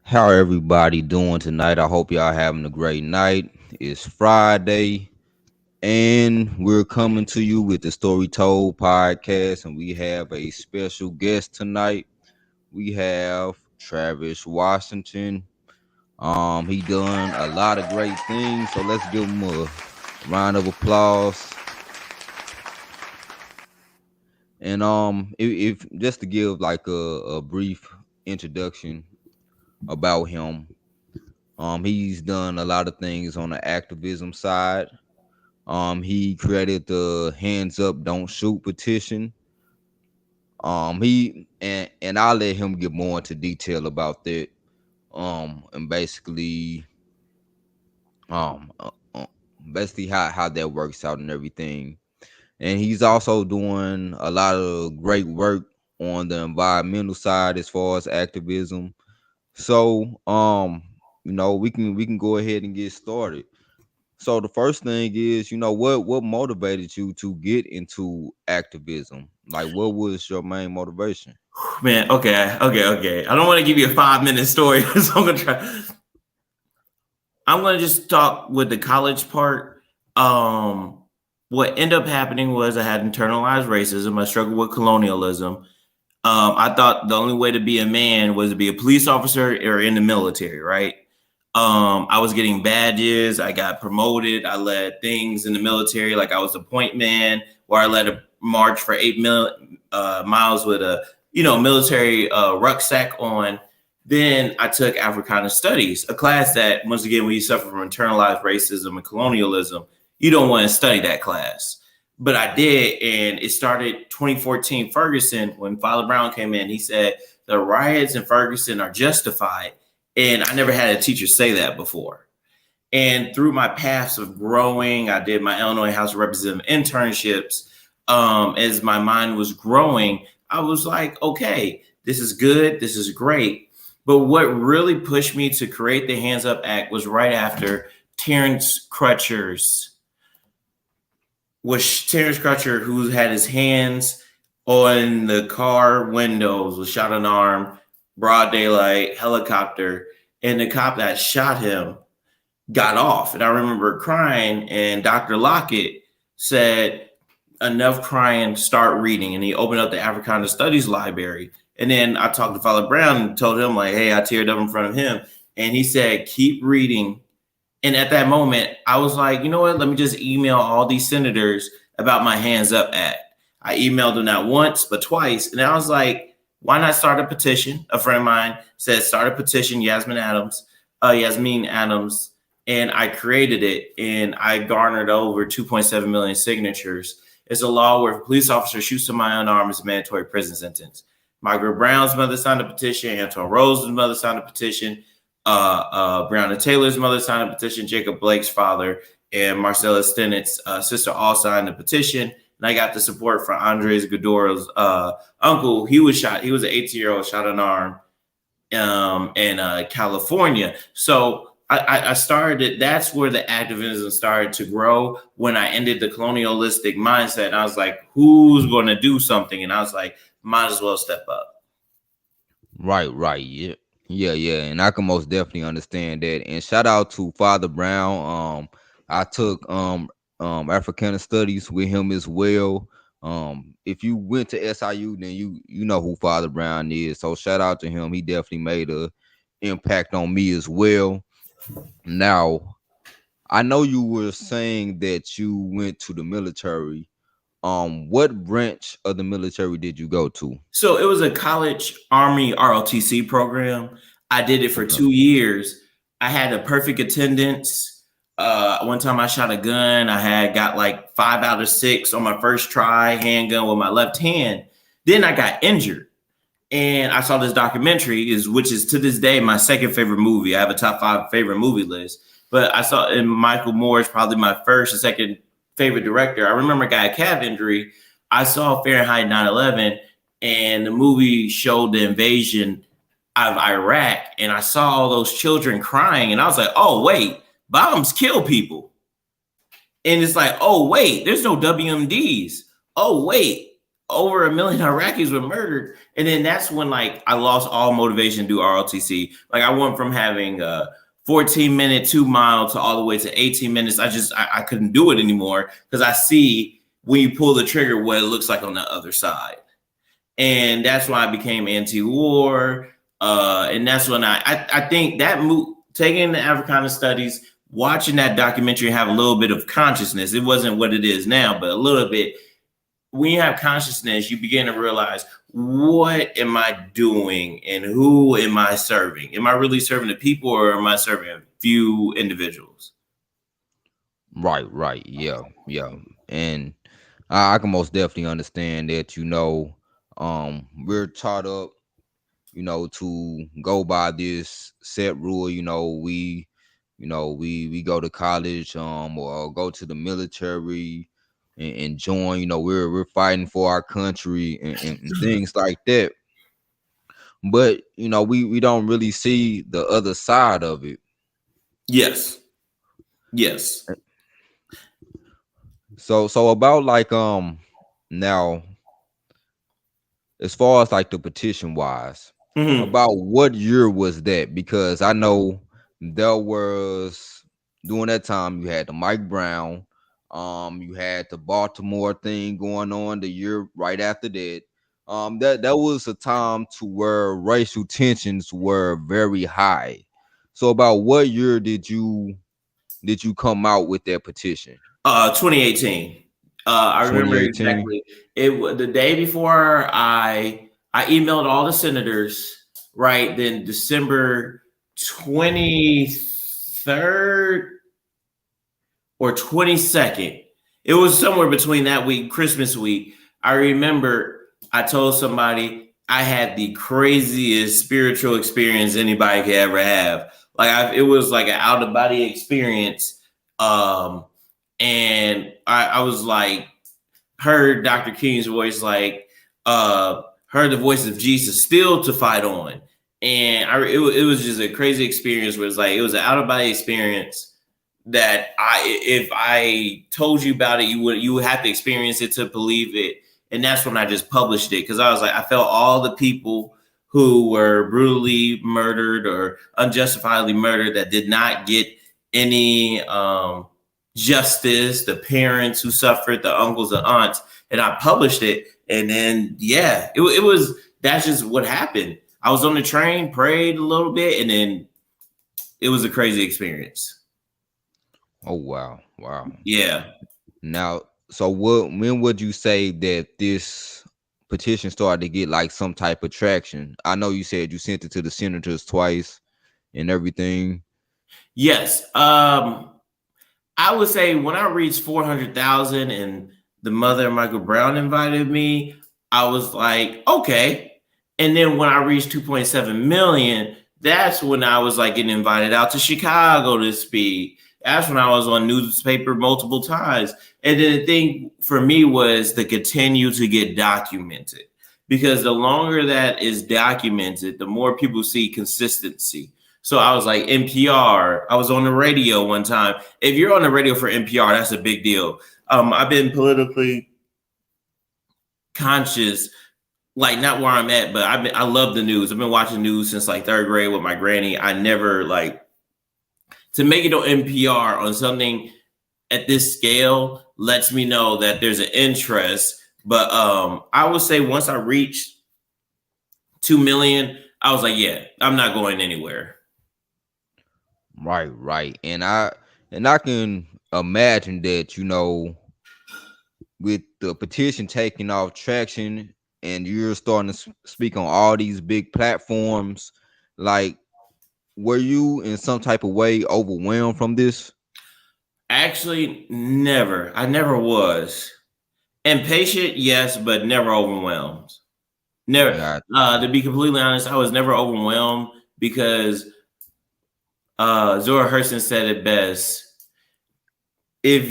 How everybody doing tonight? I hope y'all having a great night. It's Friday, and we're coming to you with the Story Told podcast, and we have a special guest tonight. We have Travis Washington. He done a lot of great things, so let's give him a round of applause. And if just to give like a brief introduction about him. He's done a lot of things on the activism side. He created the Hands Up, Don't Shoot petition. He and I'll let him get more into detail about that. And um, uh, uh, basically how that works out and everything. And he's also doing a lot of great work on the environmental side as far as activism. So, we can go ahead and get started. So the first thing is, what motivated you to get into activism? Like, what was your main motivation? Man, okay. I don't want to give you a 5 minute story, so I'm gonna try. I'm gonna just talk with the college part. What ended up happening was I had internalized racism. I struggled with colonialism. I thought the only way to be a man was to be a police officer or in the military, right? I was getting badges. I got promoted. I led things in the military, like I was a point man, where I led a march for 8 miles with a military rucksack on. Then I took Africana Studies, a class that, once again, when you suffer from internalized racism and colonialism, you don't want to study that class. But I did, and it started 2014 Ferguson when Father Brown came in. He said the riots in Ferguson are justified, and I never had a teacher say that before. And through my paths of growing, I did my Illinois House of Representatives internships. As my mind was growing, I was like, okay, this is good, this is great. But what really pushed me to create the Hands Up Act was right after Terrence Crutcher, who had his hands on the car windows, was shot unarmed, broad daylight, helicopter, and the cop that shot him got off. And I remember crying, and Dr. Lockett said, enough crying, start reading. And he opened up the Africana Studies library. And then I talked to Father Brown and told him, like, hey, I teared up in front of him. And he said, keep reading. And at that moment, I was like, you know what? Let me just email all these senators about my Hands Up Act. I emailed them not once, but twice. And I was like, why not start a petition? A friend of mine said, start a petition, Yasmin Adams. And I created it, and I garnered over 2.7 million signatures. It's a law where if a police officer shoots somebody unarmed, it's a mandatory prison sentence. Margaret Brown's mother signed a petition. Antoine Rose's mother signed a petition. Breonna Taylor's mother signed a petition. Jacob Blake's father and Marcella Stennett's sister all signed a petition. And I got the support from Andres Godora's uncle. He was shot. He was an 18-year-old shot unarmed in California. So I started it. That's where the activism started to grow when I ended the colonialistic mindset. And I was like, who's going to do something? And I was like, might as well step up. Right, yeah, and I can most definitely understand that. And shout out to Father Brown. I took Africana Studies with him as well. If you went to SIU, then you know who Father Brown is. So shout out to him. He definitely made a impact on me as well. Now, I know you were saying that you went to the military. What branch of the military did you go to? So it was a college Army ROTC program. I did it for Okay. 2 years. I had a perfect attendance. One time I shot a gun. I had got like 5 out of 6 on my first try, handgun with my left hand. Then I got injured. And I saw this documentary, which is to this day my second favorite movie. I have a top 5 favorite movie list. But I saw in Michael Moore is probably my first and second favorite director. I remember I got a calf injury. I saw Fahrenheit 9/11, and the movie showed the invasion of Iraq, and I saw all those children crying, and I was like, oh, wait, bombs kill people. And it's like, oh, wait, there's no WMDs. Oh, wait, over 1 million Iraqis were murdered. And then that's when like I lost all motivation to do ROTC. Like I went from having a 14-minute 2 mile to all the way to 18 minutes. I couldn't do it anymore because I see when you pull the trigger what it looks like on the other side. And that's why I became anti-war. And that's when I think that move, taking the Africana studies, watching that documentary, have a little bit of consciousness. It wasn't what it is now, but a little bit. When you have consciousness, you begin to realize, what am I doing and who am I serving? Am I really serving the people, or am I serving a few individuals? Right. Yeah. And I can most definitely understand that, we're taught up, to go by this set rule. We go to college, or go to the military and join. We're fighting for our country and things like that. But we don't really see the other side of it. Yes. So about like now, as far as like the petition wise, Mm-hmm. about what year was that? Because I know there was, during that time, you had the Mike Brown, you had the Baltimore thing going on the year right after that. That was a time to where racial tensions were very high. So about what year did you come out with that petition? 2018. I remember 2018. exactly. It was the day before I emailed all the senators. Right then, December 23rd or 22nd. It was somewhere between that week, Christmas week. I remember I told somebody I had the craziest spiritual experience anybody could ever have. Like it was like an out of body experience. And I was like, heard Dr. King's voice, like heard the voice of Jesus, still to fight on. And it was just a crazy experience where it was an out of body experience that if I told you about it, you would have to experience it to believe it. And that's when I just published it, because I was like, I felt all the people who were brutally murdered or unjustifiably murdered that did not get any justice, the parents who suffered, the uncles and aunts, and I published it. And then it was, that's just what happened. I was on the train, prayed a little bit, and then it was a crazy experience. Oh wow. Yeah. Now, so when would you say that this petition started to get like some type of traction? I know you said you sent it to the senators twice and everything. Yes. I would say when I reached 400,000 and the mother of Michael Brown invited me, I was like, okay. And then when I reached 2.7 million, that's when I was like getting invited out to Chicago to speak. That's when I was on newspaper multiple times. And then the thing for me was to continue to get documented, because the longer that is documented, the more people see consistency. So I was like, NPR, I was on the radio one time. If you're on the radio for NPR, that's a big deal. I've been politically conscious, like not where I'm at, but I love the news. I've been watching news since like third grade with my granny. I never to make it on NPR on something at this scale lets me know that there's an interest. But I would say once I reached 2 million, I was like, yeah, I'm not going anywhere. Right. And I can imagine that, with the petition taking off traction and you're starting to speak on all these big platforms, like, were you in some type of way overwhelmed from this? Actually, never. I never was. Impatient, yes, but never overwhelmed. Never. God. To be completely honest, I was never overwhelmed because Zora Hurston said it best. If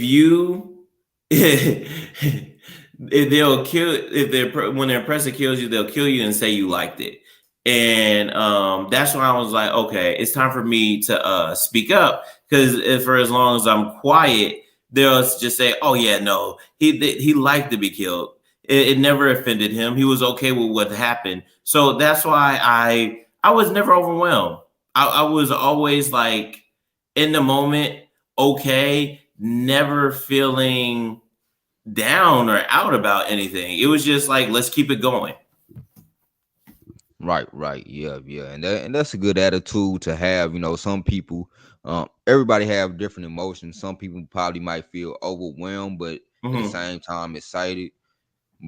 they'll kill, when their oppressor kills you, they'll kill you and say you liked it. And that's when I was like, okay, it's time for me to speak up, because for as long as I'm quiet, they'll just say, oh yeah, no, he liked to be killed. It never offended him. He was okay with what happened. So that's why I was never overwhelmed. I was always like in the moment, okay, never feeling down or out about anything. It was just like, let's keep it going. Right, yeah, and that's a good attitude to have. You know, some people, everybody have different emotions. Some people probably might feel overwhelmed, but at the Mm-hmm. same time excited.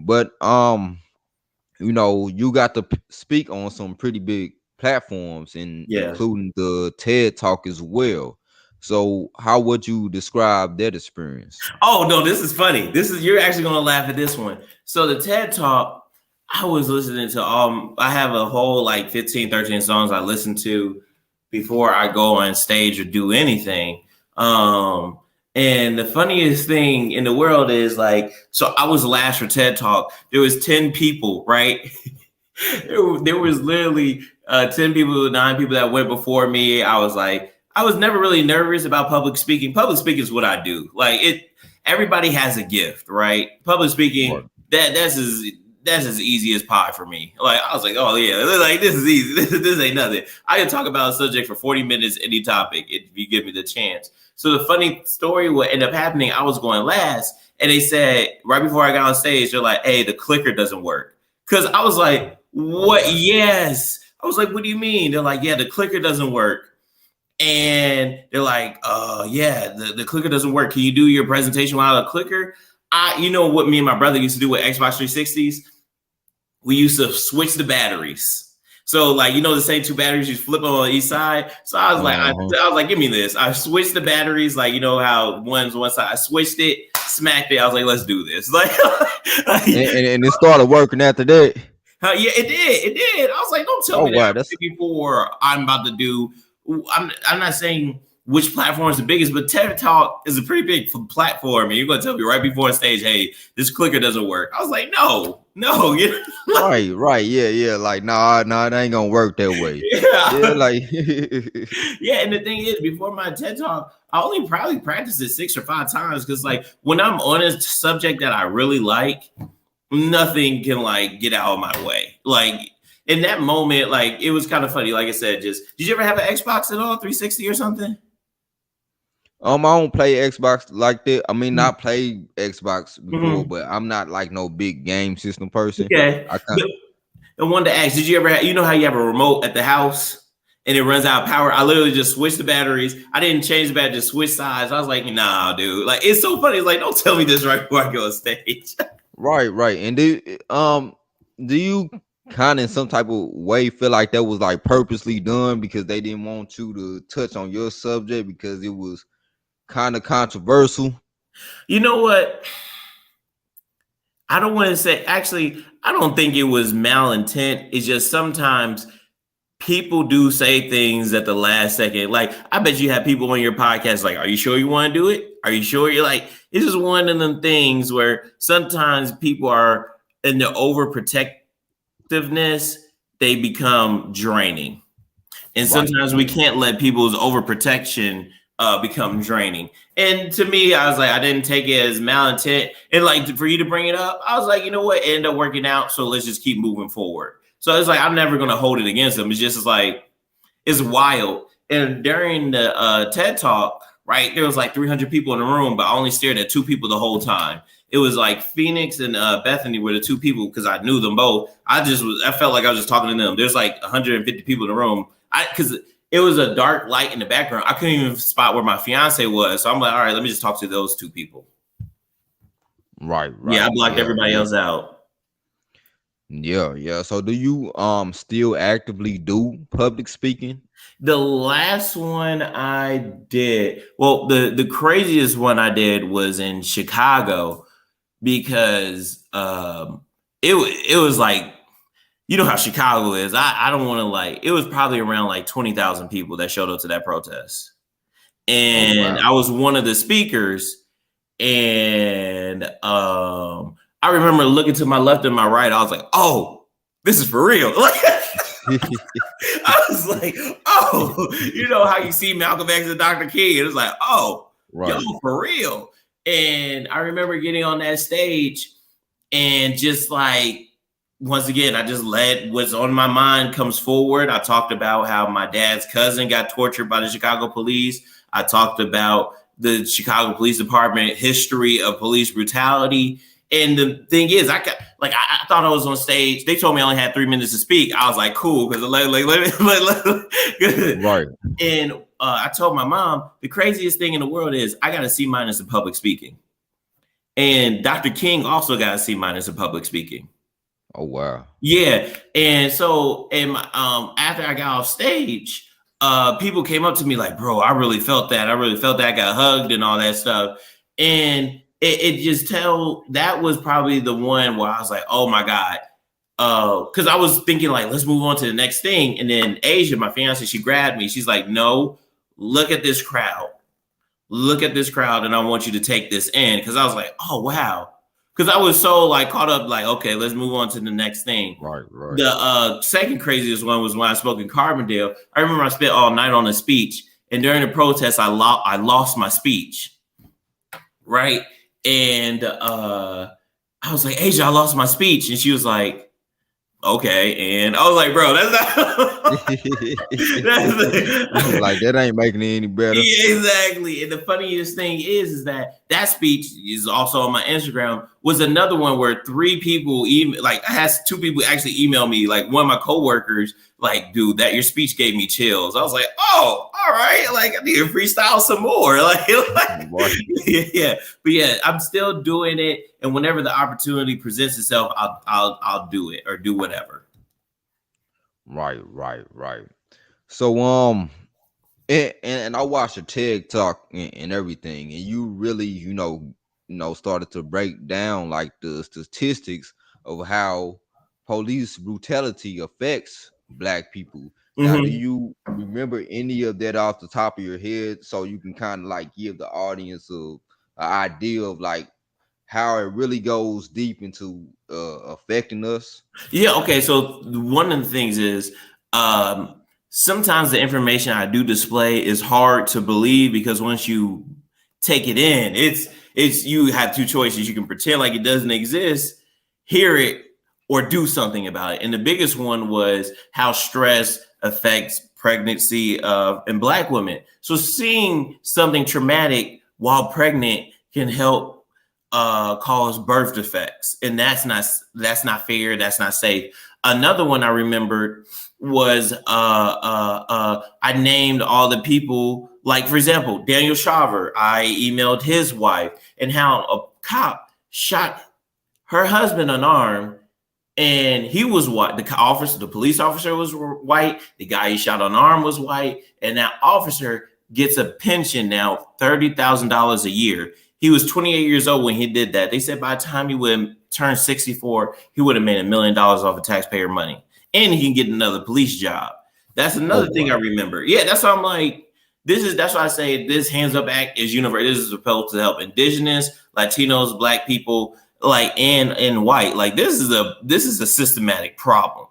But you know, you got to speak on some pretty big platforms, Yeah. including the TED Talk as well. So, how would you describe that experience? Oh no, this is funny. You're actually gonna laugh at this one. So the TED Talk, I was listening to I have a whole like 15, 13 songs I listen to before I go on stage or do anything. And the funniest thing in the world is like, so I was last for TED Talk. There was 10 people, right? there was literally 10 people, 9 people that went before me. I was never really nervous about public speaking. Public speaking is what I do. Like everybody has a gift, right? Public speaking, Right. that's as easy as pie for me. Like I was like, oh yeah, like this is easy. This ain't nothing. I can talk about a subject for 40 minutes, any topic, if you give me the chance. So the funny story, what ended up happening, I was going last, and they said right before I got on stage, they're like, hey, the clicker doesn't work. Cause I was like, what? Okay. Yes. I was like, what do you mean? They're like, yeah, the clicker doesn't work. And they're like, yeah, the clicker doesn't work. Can you do your presentation without a clicker? You know what me and my brother used to do with Xbox 360s? We used to switch the batteries. So like, you know, the same 2 batteries you flip on each side. So I was like, I was like, give me this. I switched the batteries, like, you know how one's one side. I switched it, smacked it. I was like, let's do this. Like, And it started working after that. yeah, it did. It did. I was like, don't tell Oh me wow, that that's before I'm about to do. I'm not saying which platform is the biggest, but TED Talk is a pretty big platform. And you're going to tell me right before on stage, hey, this clicker doesn't work. I was like, no. You know? right, yeah. Like, nah, it ain't gonna work that way. Yeah, Yeah. like Yeah, and the thing is, before my TED Talk, I only probably practiced it 6 or 5 times because, like, when I'm on a subject that I really like, nothing can like get out of my way. Like in that moment, like it was kind of funny. Like I said, just did you ever have an Xbox at all, 360 or something? I don't play Xbox like that. I mean, Mm-hmm. not play Xbox before, Mm-hmm. but I'm not like no big game system person. Okay. I can't. But I wanted to ask, did you ever you know how you have a remote at the house and it runs out of power? I literally just switched the batteries. I didn't change the battery, just switch sides. I was like, nah, dude. Like it's so funny. It's like, don't tell me this right before I go on stage. Right. And do you kind of in some type of way feel like that was like purposely done because they didn't want you to touch on your subject because it was kind of controversial? You know what? I don't want to say, actually, I don't think it was malintent. It's just sometimes people do say things at the last second. Like, I bet you have people on your podcast, like, are you sure you want to do it? Are you sure? You're like, it's just one of them things where sometimes people are in the overprotectiveness, they become draining. And Right. sometimes we can't let people's overprotection become draining. And to me, I was like, I didn't take it as malintent. And like for you to bring it up, I was like, you know what? It ended up working out. So let's just keep moving forward. So it's like I'm never gonna hold it against them. It's just like it's wild. And during the TED Talk, right, there was like 300 people in the room, but I only stared at 2 people the whole time. It was like Phoenix and Bethany were the 2 people because I knew them both. I felt like I was just talking to them. There's like 150 people in the room. Because it was a dark light in the background. I couldn't even spot where my fiance was. So I'm like, all right, let me just talk to those 2 people. Right. Yeah, I blocked Yeah. everybody else out. Yeah. So do you still actively do public speaking? The last one I did, well, the craziest one I did was in Chicago because it was like, you know how Chicago is. I don't want to like, it was probably around like 20,000 people that showed up to that protest. Oh And wow. I was one of the speakers. And I remember looking to my left and my right. I was like, oh, this is for real. Like, I was like, oh, you know how you see Malcolm X and Dr. King. It was like, oh, yo, Right. for real. And I remember getting on that stage And just like, once again, I just let what's on my mind comes forward. I talked about how my dad's cousin got tortured by the Chicago police. I talked about the Chicago Police Department history of police brutality. And the thing is, I thought I was on stage. They told me I only had 3 minutes to speak. I was like, cool, because Right. And I told my mom the craziest thing in the world is I got a C- in public speaking, and Dr. King also got a C- in public speaking. Oh wow. Yeah, and so after I got off stage, people came up to me like, "Bro, I really felt that. I really felt that. I got hugged and all that stuff." And it just that was probably the one where I was like, "Oh my god," because I was thinking like, "Let's move on to the next thing." And then Asia, my fiance, she grabbed me. She's like, "No, look at this crowd. Look at this crowd, and I want you to take this in." Because I was like, "Oh wow." Because I was so like caught up, like, okay, let's move on to the next thing. Right. Right. The second craziest one was when I spoke in Carbondale. I remember I spent all night on a speech, and during the protest, I lost my speech, right? And I was like, Asia, I lost my speech, and she was like, okay. And I was like, bro, that's not Like that ain't making it any better. Yeah, exactly. And the funniest thing is that speech is also on my Instagram. Was another one where 3 people I had 2 people actually email me. Like one of my coworkers, like, dude, that your speech gave me chills. I was like, oh, all right. Like I need to freestyle some more. Yeah. But yeah, I'm still doing it. And whenever the opportunity presents itself, I'll do it or do whatever. Right. So and I watched a TED talk and everything, and you really, started to break down like the statistics of how police brutality affects Black people. Now, do Mm-hmm. you remember any of that off the top of your head, so you can kind of like give the audience an idea of like how it really goes deep into affecting us? Yeah. Okay. So one of the things is sometimes the information I do display is hard to believe because once you take it in, it's you have 2 choices. You can pretend like it doesn't exist, hear it, or do something about it. And the biggest one was how stress affects pregnancy in Black women. So seeing something traumatic while pregnant can help cause birth defects, and that's not fair. That's not safe. Another one I remembered was I named all the people. Like for example, Daniel Shaver. I emailed his wife and how a cop shot her husband unarmed, and he was white. The police officer was white. The guy he shot unarmed was white, and that officer gets a pension now, $30,000 a year. He was 28 years old when he did that. They said by the time he would turn 64, he would have made $1 million off of taxpayer money, and he can get another police job. That's Oh another thing I wow. remember. Yeah, that's why I'm like, that's why I say this Hands Up Act is universal. This is supposed to help Indigenous, Latinos, Black people, like and white. Like this is a systematic problem.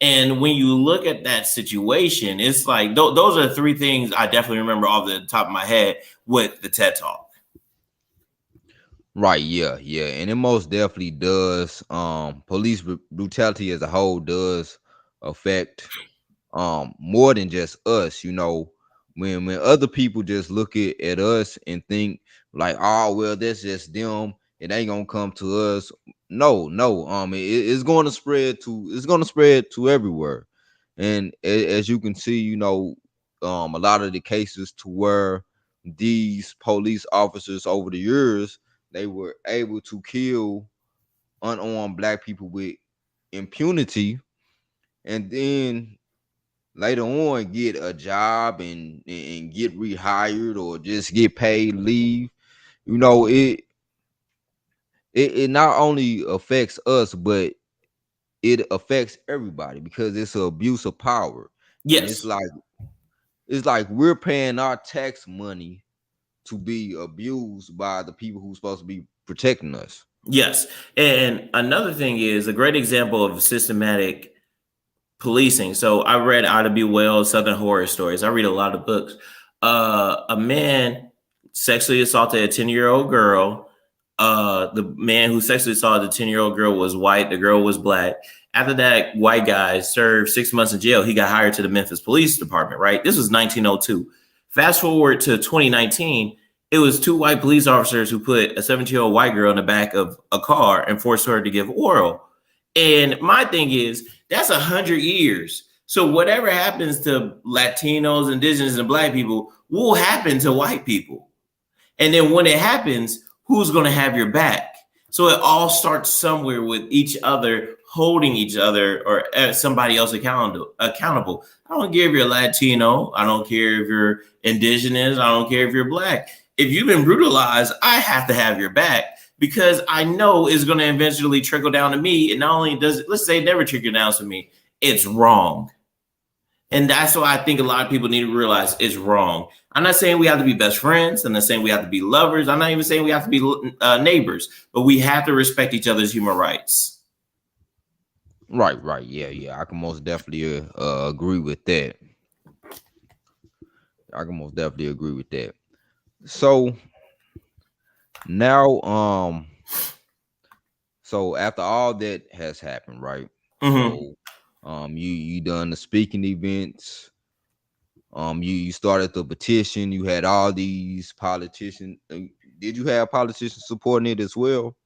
And when you look at that situation, it's like those are 3 things I definitely remember off the top of my head with the TED Talk. Right, yeah, and it most definitely does. Police brutality as a whole does affect more than just us. When other people just look at us and think like, oh well, that's just them. It ain't gonna come to us. No, no. It's going to spread to. It's going to spread to everywhere. And as you can see, a lot of the cases to where these police officers over the years they were able to kill unarmed Black people with impunity, and then later on get a job and get rehired or just get paid leave. It not only affects us, but it affects everybody because it's an abuse of power. And it's Yes. like we're paying our tax money to be abused by the people who's supposed to be protecting us. Yes. And another thing is a great example of systematic policing. So I read Ida B. Wells' Southern Horror Stories. I read a lot of books. A man sexually assaulted a 10-year-old girl. The man who sexually assaulted the 10-year-old girl was white. The girl was black. After that white guy served 6 months in jail, he got hired to the Memphis Police Department, right? This was 1902. Fast forward to 2019, it was two white police officers who put a 17-year-old white girl in the back of a car and forced her to give oral. And my thing is, that's 100 years. So whatever happens to Latinos, indigenous, and black people will happen to white people. And then when it happens, who's going to have your back? So it all starts somewhere with each other holding each other or somebody else accountable. I don't care if you're Latino. I don't care if you're indigenous. I don't care if you're black. If you've been brutalized, I have to have your back because I know it's going to eventually trickle down to me. And not only does it, let's say it never trickle down to me, it's wrong. And that's why I think a lot of people need to realize it's wrong. I'm not saying we have to be best friends. I'm not saying we have to be lovers. I'm not even saying we have to be neighbors, but we have to respect each other's human rights. Right. Yeah. I can most definitely agree with that. I can most definitely agree with that. So now, so after all that has happened, right? Mm-hmm. So, you done the speaking events. You started the petition. You had all these politicians. Did you have politicians supporting it as well?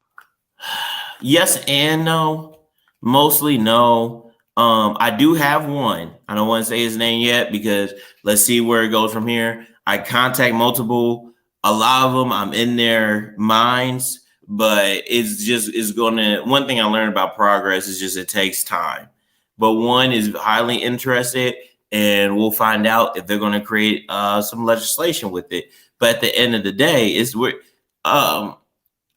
Yes and no. Mostly no. I do have one. I don't want to say his name yet because let's see where it goes from here. I contact multiple. A lot of them, I'm in their minds, but it's gonna. One thing I learned about progress is just it takes time. But one is highly interested, and we'll find out if they're going to create some legislation with it. But at the end of the day, um,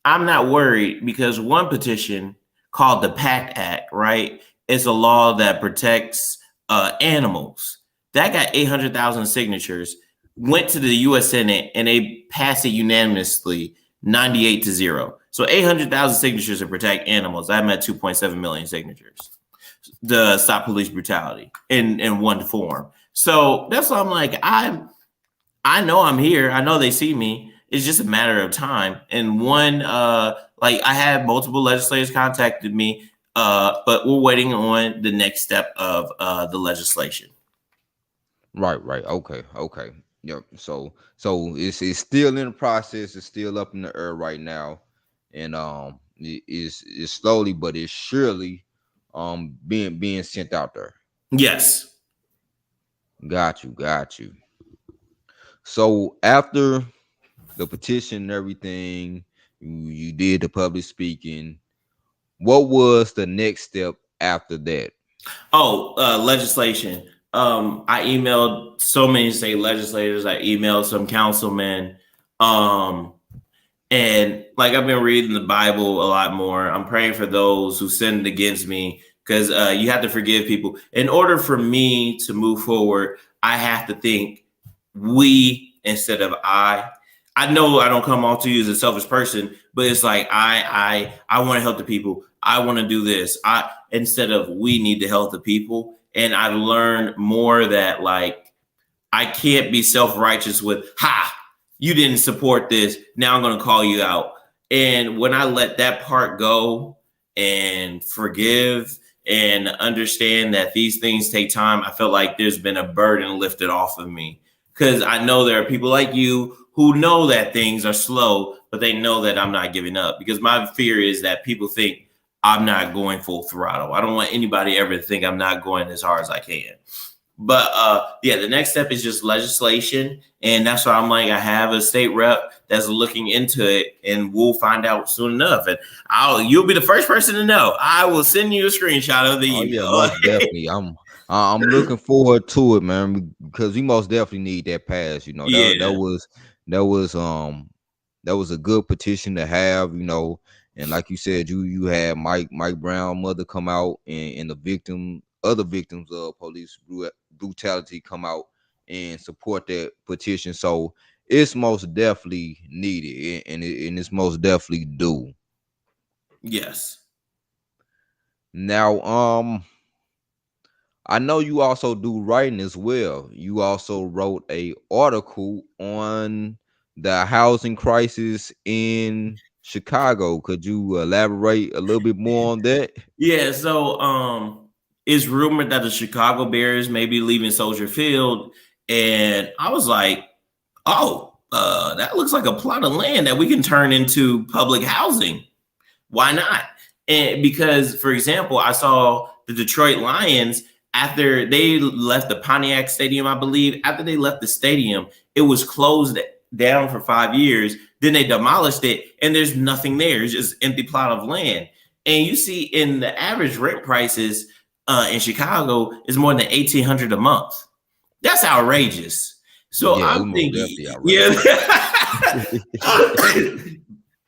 I'm not worried because one petition called the PACT Act, right? It's a law that protects animals. That got 800,000 signatures, went to the U.S. Senate, and they passed it unanimously, 98-0. So 800,000 signatures to protect animals. I met 2.7 million signatures to stop police brutality in one form. So that's why I'm like, I know I'm here. I know they see me. It's just a matter of time. And one, like I had multiple legislators contacted me, but we're waiting on the next step of the legislation. Right. Okay. Yep. So it's still in the process. It's still up in the air right now, and it's slowly but it's surely being sent out there. Yes. Got you. So after the petition and everything, you did the public speaking. What was the next step after that? Oh, legislation. I emailed so many state legislators. I emailed some councilmen. Um, And like I've been reading the Bible a lot more. I'm praying for those who sinned against me because you have to forgive people. In order for me to move forward, I have to think we instead of I. I know I don't come off to you as a selfish person, but it's like I want to help the people. I want to do this. I instead of we need to help the people. And I've learned more that like I can't be self-righteous with ha you didn't support this. Now I'm going to call you out. And when I let that part go and forgive and understand that these things take time, I felt like there's been a burden lifted off of me. Because I know there are people like you who know that things are slow, but they know that I'm not giving up. Because my fear is that people think I'm not going full throttle. I don't want anybody ever to think I'm not going as hard as I can. But yeah, the next step is just legislation, and that's why I'm like, I have a state rep that's looking into it, and we'll find out soon enough. And you'll be the first person to know. I will send you a screenshot of the Oh yeah, email. most definitely. I'm looking forward to it, man, because we most definitely need that pass. You know, Yeah. that was that was a good petition to have. You know, and like you said, you had Mike Brown mother come out and the other victims of police brutality come out and support that petition. So it's most definitely needed, and it's most definitely due. Yes. Now, I know you also do writing as well. You also wrote a article on the housing crisis in Chicago. Could you elaborate a little bit more on that? Yeah, so it's rumored that the Chicago Bears may be leaving Soldier Field, and I was like, oh, that looks like a plot of land that we can turn into public housing. Why not? And because, for example, I saw the Detroit Lions after they left the Pontiac Stadium, I believe. After they left the stadium, it was closed down for 5 years. Then they demolished it, and there's nothing there. It's just empty plot of land. And you see, in the average rent prices in Chicago is more than $1,800 a month. That's outrageous. So Yeah, it's I'm most thinking, definitely yeah. outrageous.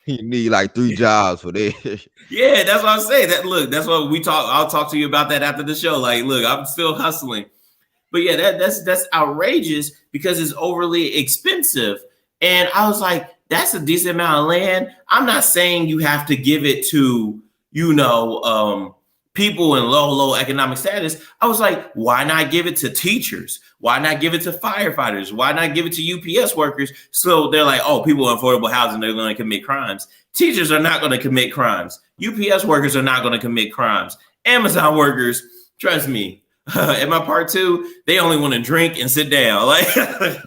You need like 3 jobs for that. Yeah, that's what I'm saying. That look, that's what we talk. I'll talk to you about that after the show. Like, look, I'm still hustling, but yeah, that's outrageous because it's overly expensive. And I was like, that's a decent amount of land. I'm not saying you have to give it to people in low economic status. I was like, why not give it to teachers? Why not give it to firefighters? Why not give it to UPS workers? So they're like, oh, people in affordable housing, they're going to commit crimes. Teachers are not going to commit crimes. UPS workers are not going to commit crimes. Amazon workers, trust me, in my part two, they only want to drink and sit down. Like,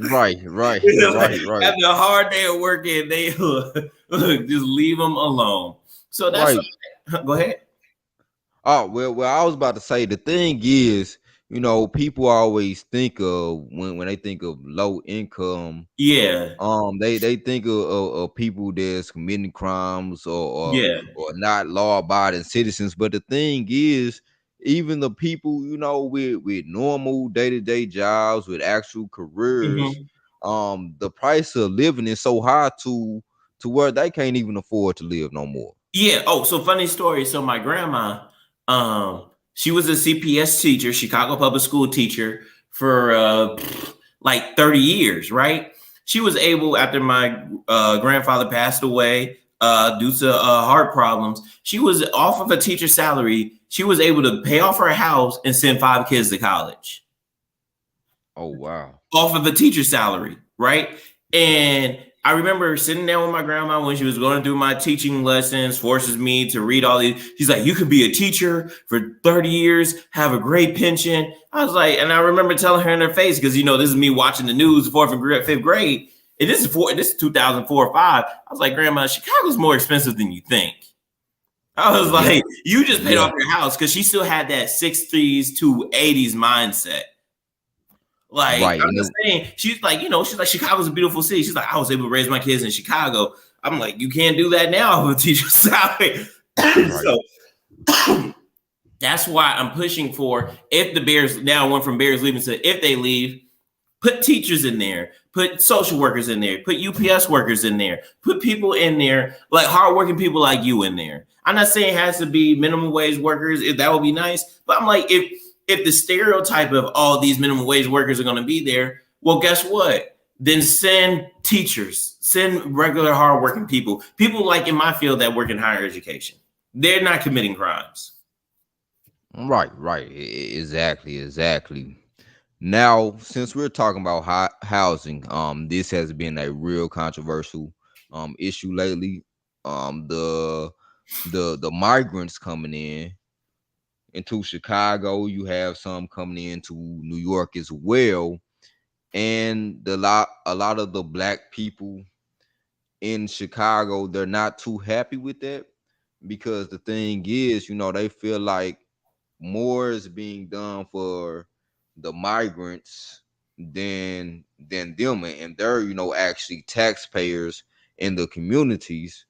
Right, right, like right, right, after a hard day of working, they just leave them alone. So that's right. go ahead. Oh well, I was about to say the thing is, people always think of when they think of low income. Yeah, They think of people that's committing crimes yeah. or not law abiding citizens. But the thing is, even the people with normal day to day jobs with actual careers, Mhm. the price of living is so high to where they can't even afford to live no more. Yeah. Oh, so funny story. So my grandma, she was a CPS teacher, Chicago public school teacher for like 30 years, right? She was able, after my grandfather passed away due to heart problems, she was off of a teacher salary. She was able to pay off her house and send 5 kids to college Oh wow. off of a teacher salary, right? And I remember sitting down with my grandma when she was going through my teaching lessons, forces me to read all these. She's like, you could be a teacher for 30 years, have a great pension. I was like, and I remember telling her in her face, because this is me watching the news, fourth and fifth grade. And this is 2004 or 5. I was like, Grandma, Chicago's more expensive than you think. I was Yeah, like, you just paid yeah, off your house, because she still had that 60s to 80s mindset. Like, right. I'm just saying, she's like, she's like, Chicago's a beautiful city. She's like, I was able to raise my kids in Chicago. I'm like, you can't do that now with a teacher's salary. Right. So that's why I'm pushing for, if the Bears now went from Bears leaving to if they leave, put teachers in there, put social workers in there, put UPS workers in there, put people in there, like hardworking people like you in there. I'm not saying it has to be minimum wage workers, if that would be nice, but I'm like, if the stereotype of all these minimum wage workers are going to be there, well, guess what? Then send teachers, send regular hardworking people like in my field that work in higher education. They're not committing crimes. Right, right. Exactly, exactly. Now, since we're talking about housing, this has been a real controversial issue lately. The migrants coming in into Chicago, you have some coming into New York as well, and a lot of the black people in Chicago, they're not too happy with that because the thing is, they feel like more is being done for the migrants than them, and they're actually taxpayers in the communities,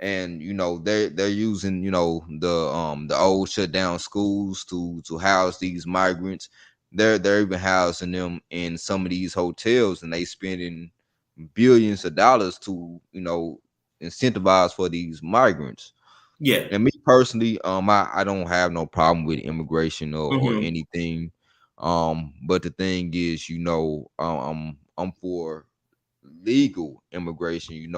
and they're using the old shut down schools to house these migrants. They're even housing them in some of these hotels, and they spending billions of dollars to incentivize for these migrants. Yeah. And me personally, I don't have no problem with immigration or Mm-hmm. anything. But the thing is, I'm for legal immigration,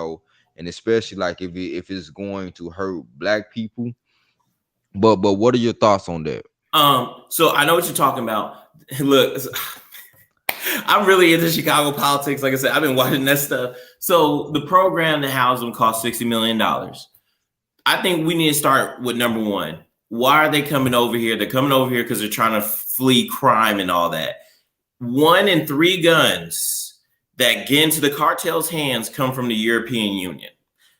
and especially like if it's going to hurt black people. But what are your thoughts on that? So I know what you're talking about. Look, I'm really into Chicago politics. Like I said, I've been watching that stuff. So the program to house them cost $60 million. I think we need to start with number one. Why are they coming over here? They're coming over here because they're trying to flee crime and all that. 1 in 3 guns that get into the cartel's hands come from the European Union.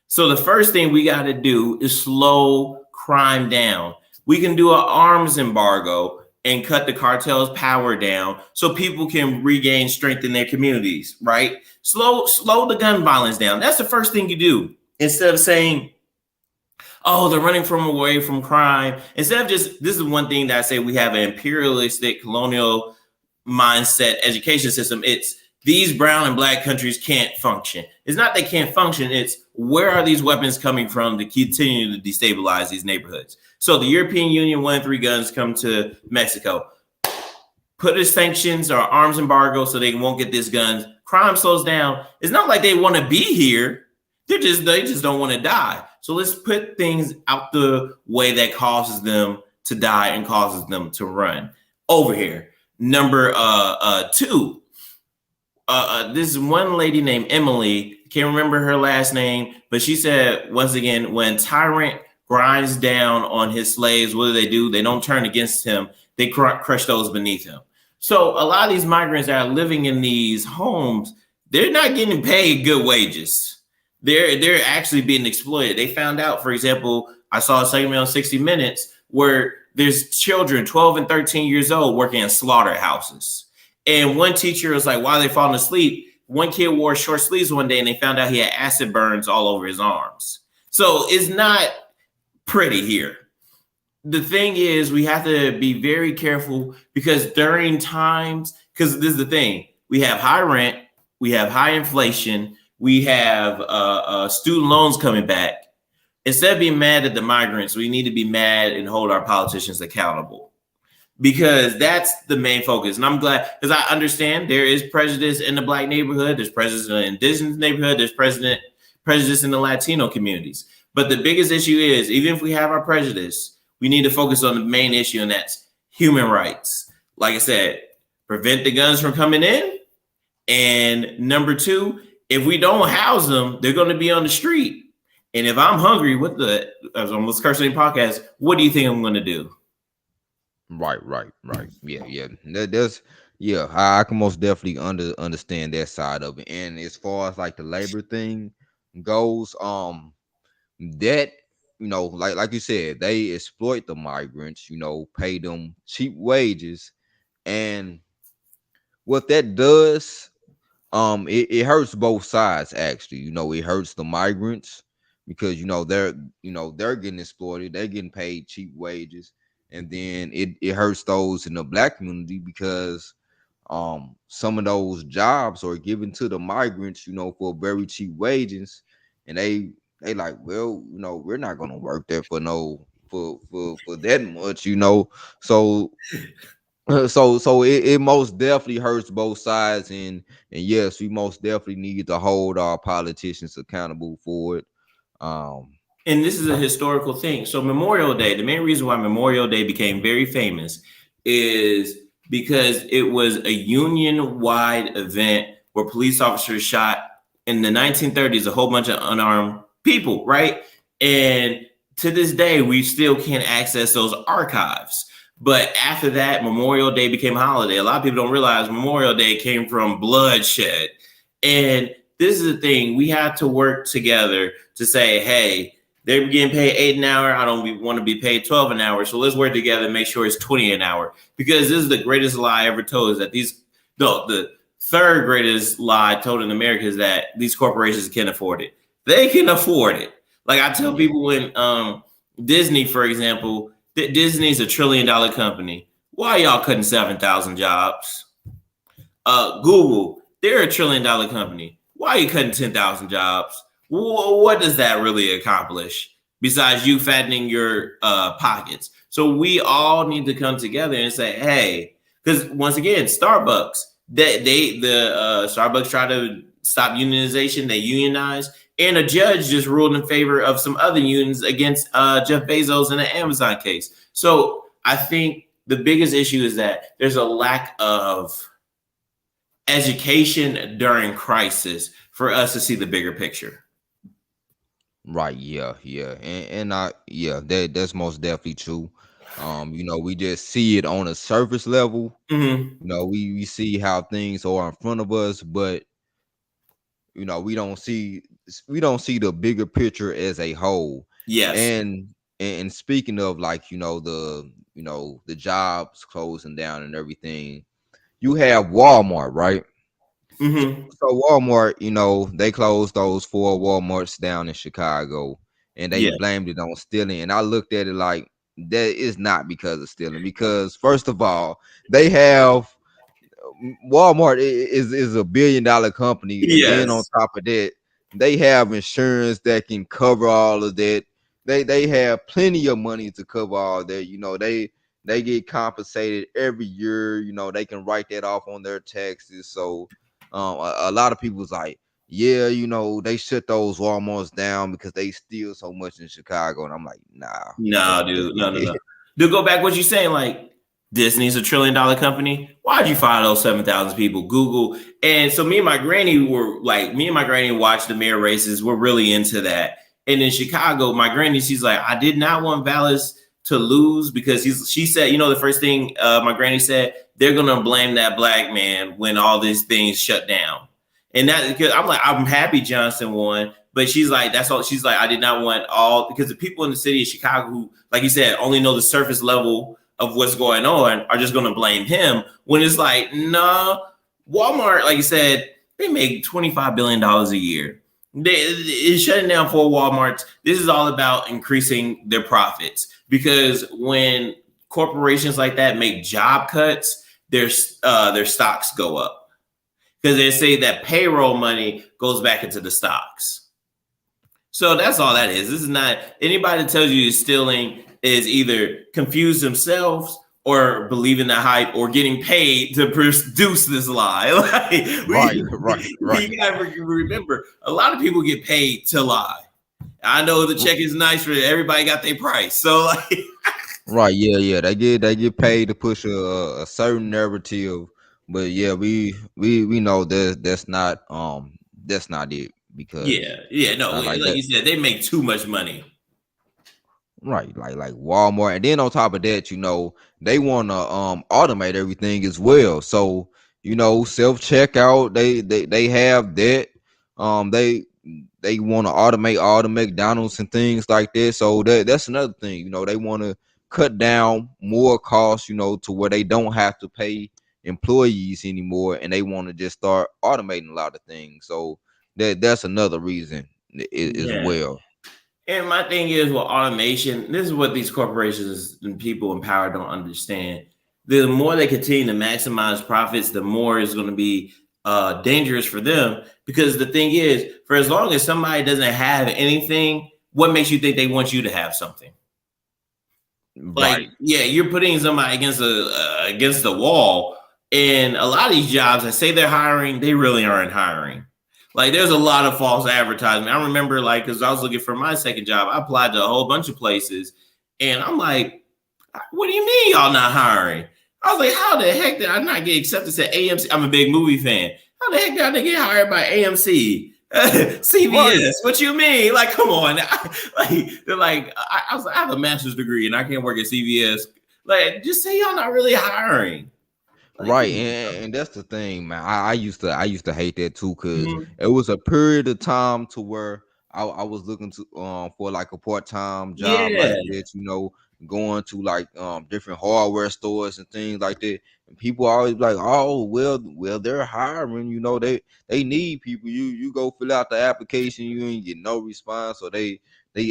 So the first thing we got to do is slow crime down. We can do an arms embargo and cut the cartel's power down so people can regain strength in their communities, right? Slow the gun violence down. That's the first thing you do. Instead of saying, oh, they're running from away from crime. Instead of just, this is one thing that I say, we have an imperialistic colonial mindset education system. It's these brown and black countries can't function. It's not they can't function. It's where are these weapons coming from to continue to destabilize these neighborhoods? So the European Union, 1 in 3 guns come to Mexico. Put the sanctions or arms embargo so they won't get these guns. Crime slows down. It's not like they want to be here. They just don't want to die. So let's put things out the way that causes them to die and causes them to run over here. Number 2. This one lady named Emily, can't remember her last name, but she said, once again, when tyrant grinds down on his slaves, what do? They don't turn against him. They crush those beneath him. So a lot of these migrants that are living in these homes, they're not getting paid good wages. They're actually being exploited. They found out, for example, I saw a segment on 60 Minutes where there's children 12 and 13 years old working in slaughterhouses. And one teacher was like, while they're falling asleep, one kid wore short sleeves one day and they found out he had acid burns all over his arms. So it's not pretty here. The thing is, we have to be very careful because during times, because this is the thing, we have high rent, we have high inflation, we have student loans coming back. Instead of being mad at the migrants, we need to be mad and hold our politicians accountable, because that's the main focus. And I'm glad, because I understand there is prejudice in the black neighborhood, there's prejudice in the indigenous neighborhood, there's prejudice in the Latino communities. But the biggest issue is, even if we have our prejudice, we need to focus on the main issue, and that's human rights. Like I said, prevent the guns from coming in. And number 2, if we don't house them, they're going to be on the street. And if I'm hungry, I was almost cursing in podcast, what do you think I'm going to do? Right. Yeah. I can most definitely understand that side of it. And as far as like the labor thing goes, that, like you said, they exploit the migrants, pay them cheap wages, and what that does, it hurts both sides actually. It hurts the migrants because they're getting exploited, they're getting paid cheap wages, and then it hurts those in the black community because some of those jobs are given to the migrants, for very cheap wages, and they like, well, we're not gonna work there for that much, so it most definitely hurts both sides, and yes, we most definitely need to hold our politicians accountable for it. And this is a historical thing. So Memorial Day, the main reason why Memorial Day became very famous is because it was a union-wide event where police officers shot in the 1930s a whole bunch of unarmed people, right? And to this day, we still can't access those archives. But after that, Memorial Day became a holiday. A lot of people don't realize Memorial Day came from bloodshed. And this is the thing. We have to work together to say, hey, they're getting paid $8 an hour. I don't want to be paid $12 an hour. So let's work together and make sure it's $20 an hour. Because this is the greatest lie ever told, is that the third greatest lie told in America is that these corporations can afford it. They can afford it. Like I tell people when Disney, for example, Disney's $1 trillion company. Why y'all cutting 7,000 jobs? Google, they're $1 trillion company. Why are you cutting 10,000 jobs? What does that really accomplish besides you fattening your pockets? So we all need to come together and say, hey, because once again, Starbucks, Starbucks try to stop unionization. They unionize, and a judge just ruled in favor of some other unions against Jeff Bezos in the Amazon case. So I think the biggest issue is that there's a lack of education during crisis for us to see the bigger picture. Right, yeah. And that's most definitely true. We just see it on a surface level. Mm-hmm. We see how things are in front of us, but we don't see the bigger picture as a whole. Yes. And speaking of, like, the jobs closing down and everything, you have Walmart, right? So, Mm-hmm. so Walmart, they closed those 4 Walmarts down in Chicago, and they Yeah. blamed it on stealing. And I looked at it like that is not because of stealing, because first of all, they have Walmart is $1 billion company, and then on Yes. top of that, they have insurance that can cover all of that. They have plenty of money to cover all that. They get compensated every year. They can write that off on their taxes. So a lot of people's like, yeah, they shut those Walmarts down because they steal so much in Chicago, and I'm like, nah, No, dude. No, no, no. Dude, go back what you saying. Like, Disney's $1 trillion company. Why'd you fire those 7,000 people? Google. And so me and my granny watched the mayor races. We're really into that. And in Chicago, my granny, she's like, I did not want Vallis to lose because she said, the first thing my granny said, they're gonna blame that black man when all these things shut down. And that, because I'm like, I'm happy Johnson won, but she's like, that's all. She's like, I did not want all, because the people in the city of Chicago who, like you said, only know the surface level of what's going on are just going to blame him. When it's like, nah, Walmart, like you said, they make $25 billion a year. It's shutting down 4 Walmarts. This is all about increasing their profits, because when corporations like that make job cuts, their stocks go up, because they say that payroll money goes back into the stocks. So that's all that is. This is not, anybody that tells you stealing is either confused themselves or believing the hype or getting paid to produce this lie. Right. You gotta remember, a lot of people get paid to lie. I know the check is nice for everybody got their price. So Right, yeah. They get paid to push a certain narrative, but yeah, we know that's not it, because yeah, no, like like that. you said, they make too much money. Right, like Walmart, and then on top of that, they want to automate everything as well. So self checkout, they have that. They want to automate all the McDonald's and things like that. So that's another thing. They want to cut down more costs. To where they don't have to pay employees anymore, and they want to just start automating a lot of things. So that's another reason as Yeah. well. And my thing is, with automation, this is what these corporations and people in power don't understand. The more they continue to maximize profits, the more it's going to be dangerous for them. Because the thing is, for as long as somebody doesn't have anything, what makes you think they want you to have something? Like, Right. yeah, you're putting somebody against the wall. And a lot of these jobs, I say they're hiring, they really aren't hiring. Like, there's a lot of false advertisement. I remember, like, because I was looking for my second job, I applied to a whole bunch of places, and I'm like, what do you mean y'all not hiring? I was like, how the heck did I not get accepted to AMC? I'm a big movie fan. How the heck did I not get hired by AMC? Right. CVS, what you mean? Like, come on. Like, they're like, I was like, I have a master's degree and I can't work at CVS. Like, just say y'all not really hiring. Like, Right, come and that's the thing, man. I used to hate that too, because on. it was a period of time to where I was looking to for like a part-time job Yeah, like that, going to like different hardware stores and things like that. And people always be like, oh, well, they're hiring, they need people. You go fill out the application, you ain't get no response, or they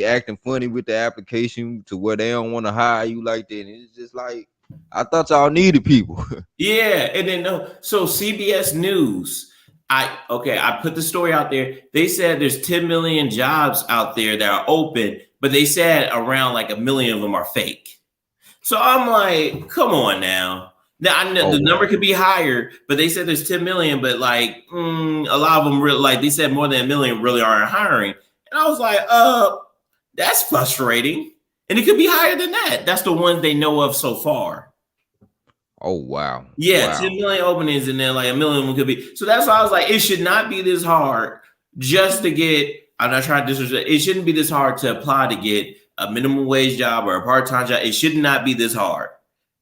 acting funny with the application to where they don't want to hire you like that. And it's just like, I thought y'all needed people. yeah. And then no, so CBS News. I put the story out there. They said there's 10 million jobs out there that are open, but they said around like 1 million of them are fake. So I'm like, come on now. Now I know Oh the number wow. could be higher, but they said there's 10 million, but like a lot of them really, like they said more than 1 million really aren't hiring. And I was like, that's frustrating. And it could be higher than that. That's the ones they know of so far. Oh wow. Yeah, 10 Wow. million openings, and then like a million of them could be. So that's why I was like, it should not be this hard just to get. I'm not trying to disrespect. It shouldn't be this hard to apply to get a minimum wage job or a part time job. It should not be this hard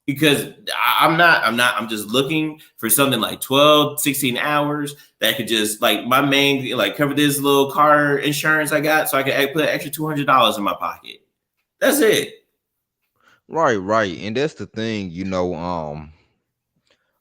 because I'm not. I'm just looking for something like 12, 16 hours that could just like my main like cover this little car insurance I got, so I can put an extra $200 in my pocket. That's it. Right, right. And that's the thing,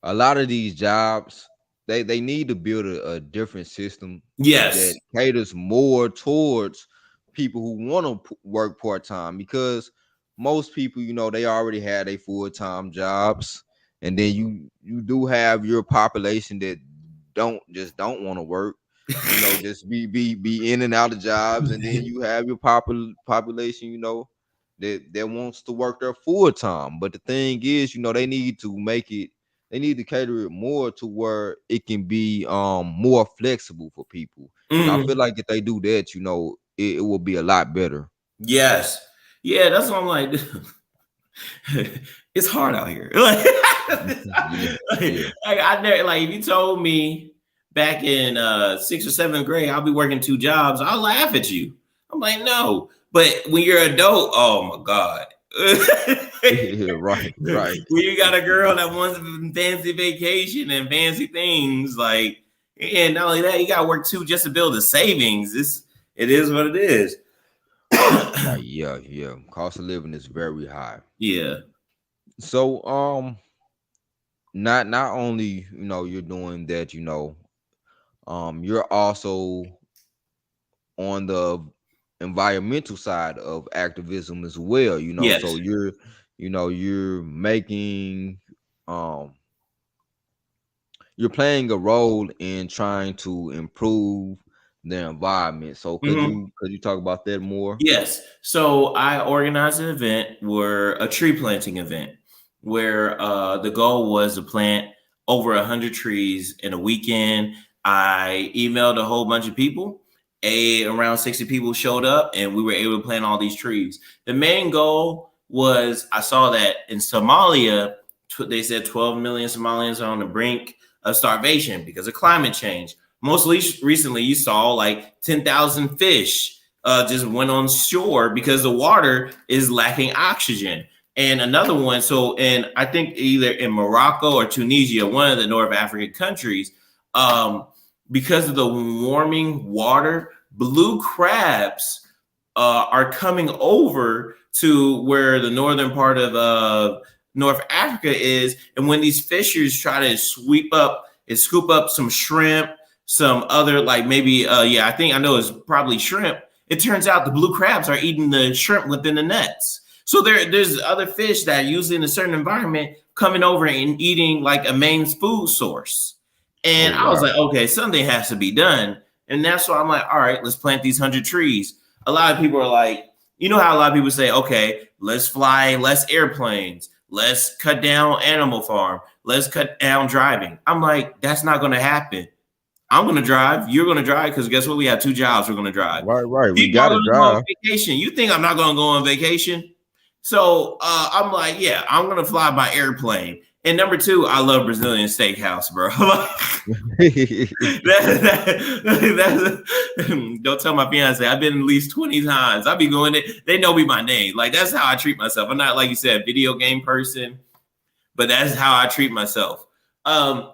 a lot of these jobs, they need to build a different system that Yes. caters more towards people who want to work part-time, because most people, they already had a full-time jobs, and then you do have your population that don't want to work, just be in and out of jobs, and then you have your population, that wants to work there full-time. But the thing is, they need to cater it more to where it can be more flexible for people. And I feel Mhm. like if they do that, it will be a lot better. Yes. Yeah, that's what I'm like. It's hard out here. Yeah, yeah. I never like if you told me back in sixth or seventh grade I'll be working two jobs, I'll laugh at you. I'm like, no. But when you're an adult, oh my God. Yeah, right, right. When you got a girl that wants fancy vacation and fancy things, like, and not only that, you gotta work too just to build the savings. It is what it is. Right, yeah, yeah. Cost of living is very high. Yeah. So not only, you're doing that, you're also on the environmental side of activism as well, so Yes. you're making um you're playing a role in trying to improve the environment. So Mhm. could you talk about that more? Yes. So I organized an event where a tree planting event where the goal was to plant over 100 trees in a weekend. I emailed a whole bunch of people. Around 60 people showed up, and we were able to plant all these trees. The main goal was I saw that in Somalia, they said 12 million Somalians are on the brink of starvation because of climate change. Most recently, you saw like 10,000 fish just went on shore because the water is lacking oxygen. And another one, so and I think either in Morocco or Tunisia, one of the North African countries, um, because of the warming water, blue crabs are coming over to where the northern part of North Africa is. And when these fishers try to sweep up and scoop up some shrimp, some other like maybe yeah, I think I know it's probably shrimp. It turns out the blue crabs are eating the shrimp within the nets. So there's other fish that are usually in a certain environment coming over and eating like a main food source. Oh And I was wow. like, okay, something has to be done. And that's why I'm like, all right, let's plant these 100 trees. A lot of people are like, you know how a lot of people say, okay, let's fly less airplanes, let's cut down animal farm, let's cut down driving. I'm like, that's not going to happen. I'm going to drive. You're going to drive because guess what? We have two jobs. We're going to drive. Right, right. We People are gotta going to go on drive. vacation. You think I'm not going to go on vacation? So I'm like, yeah, I'm going to fly by airplane. And number two, I love Brazilian steakhouse, bro. Don't tell my fiance. I've been at least 20 times. I'll be going there. They know me by name. Like, that's how I treat myself. I'm not, like you said, a video game person, but that's how I treat myself. I'm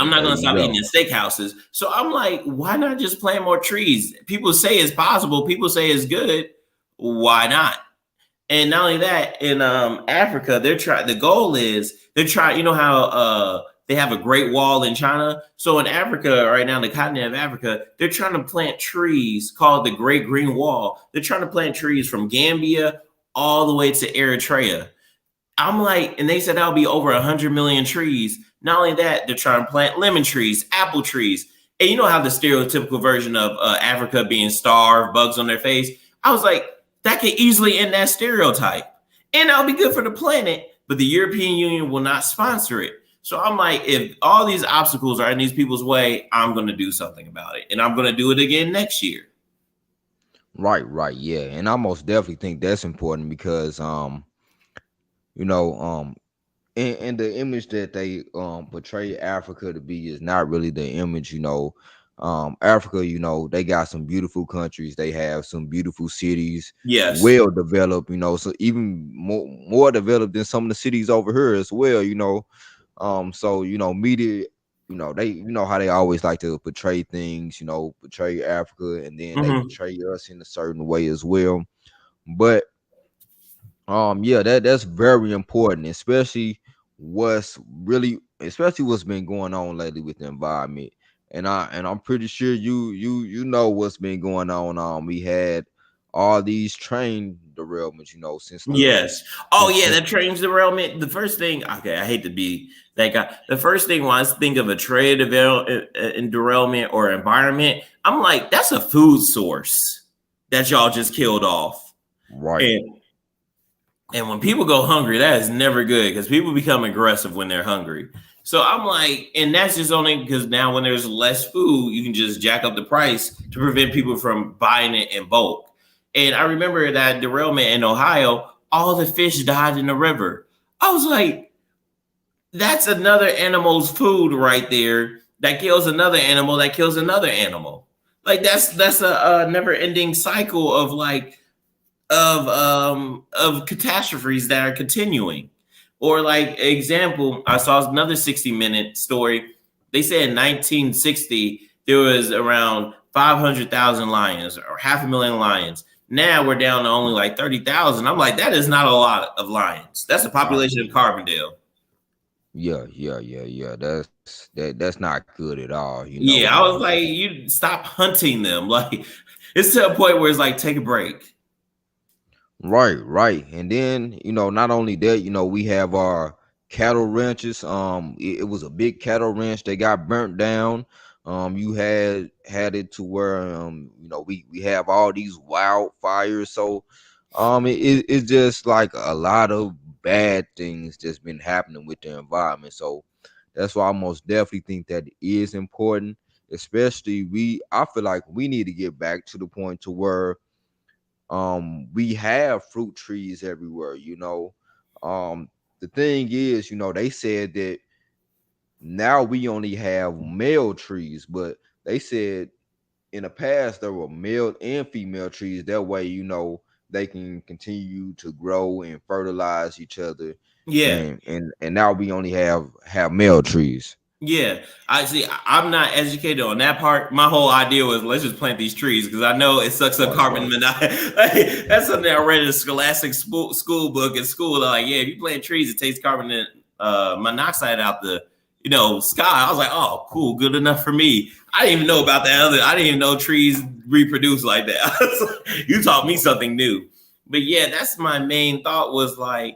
not There going to you stop eating go. in steakhouses. So I'm like, why not just plant more trees? People say it's possible. People say it's good. Why not? And not only that, in Africa, they're trying. The goal is they're trying. You know how they have a Great Wall in China. So in Africa, right now, the continent of Africa, they're trying to plant trees called the Great Green Wall. They're trying to plant trees from Gambia all the way to Eritrea. I'm like, and they said that'll be over 100 million trees. Not only that, they're trying to plant lemon trees, apple trees. And you know how the stereotypical version of Africa being starved, bugs on their face. I was like, that could easily end that stereotype. And that'll be good for the planet, but the European Union will not sponsor it. So I'm like, if all these obstacles are in these people's way, I'm going to do something about it. And I'm going to do it again next year. Right, right, yeah. And I most definitely think that's important because you know, um and the image that they portray Africa to be is not really the image, Africa, they got some beautiful countries, they have some beautiful cities, Yes. well developed, so even more developed than some of the cities over here as well, so media, they how they always like to portray things, portray Africa, and then they Hmm. portray us in a certain way as well. But yeah, that's very important, especially what's been going on lately with the environment. And I'm pretty sure you know what's been going on. We had all these train derailments, since the Yes. Oh yeah, since that train's derailment. The first thing, okay, I hate to be that guy. The first thing when I think of a and derailment or environment, I'm like, that's a food source that y'all just killed off. right, And and when people go hungry, that is never good because people become aggressive when they're hungry. So I'm like, and that's just only because now when there's less food, you can just jack up the price to prevent people from buying it in bulk. And I remember that derailment in Ohio, all the fish died in the river. I was like, that's another animal's food right there that kills another animal that kills another animal. Like that's a never ending cycle of of catastrophes that are continuing. Or like example, I saw another 60-minute story. They said in 1960 there was around 500,000 lions or 500,000 lions. Now we're down to only like 30,000. I'm like, that is not a lot of lions. That's the right, population of Carbondale. yeah. That's not good at all, Yeah, I was like, you stop hunting them. Like it's to a point where it's like, take a break. Right. And then, not only that, we have our cattle ranches. It was a big cattle ranch that got burnt down. You had it to where we have all these wildfires. So it's just like a lot of bad things that's been happening with the environment. So that's why I most definitely think that it is important. Especially I feel like we need to get back to the point to where we have fruit trees everywhere. The thing is, they said that now we only have male trees, but they said in the past there were male and female trees. That way, they can continue to grow and fertilize each other, Yeah. and now we only have male trees. Yeah, I see. I'm not educated on that part. My whole idea was let's just plant these trees because I know it sucks up carbon Right. monoxide. Like, that's something I read in a scholastic school book in school. They're like, yeah, if you plant trees, it takes carbon monoxide out the sky. I was like, oh, cool, good enough for me. I didn't even know about that other. I didn't even know trees reproduce like that. You taught me something new. But yeah, that's my main thought was like,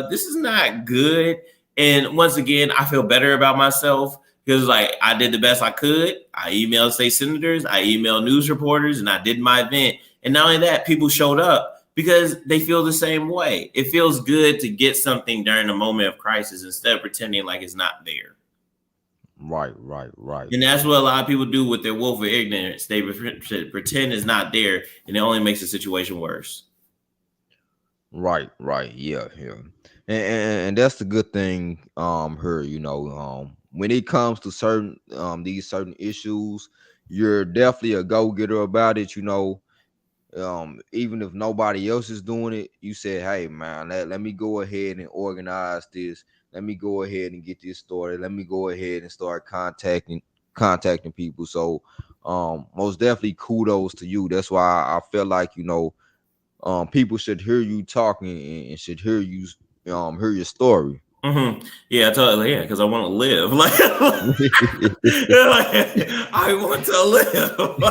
this is not good. And once again, I feel better about myself because like I did the best I could. I emailed state senators, I emailed news reporters, and I did my event. And not only that, people showed up because they feel the same way. It feels good to get something during a moment of crisis instead of pretending like it's not there. Right. And that's what a lot of people do with their willful ignorance. They pretend it's not there, and it only makes the situation worse. Right. Yeah. And that's the good thing, her, when it comes to certain these certain issues, you're definitely a go-getter about it, even if nobody else is doing it, you said, hey man, let me go ahead and organize this. Let me go ahead and get this started. Let me go ahead and start contacting people. So most definitely kudos to you. That's why I feel like, people should hear you talking and should hear your story. Yeah, totally. Yeah, because I want to live. Like, I want to live.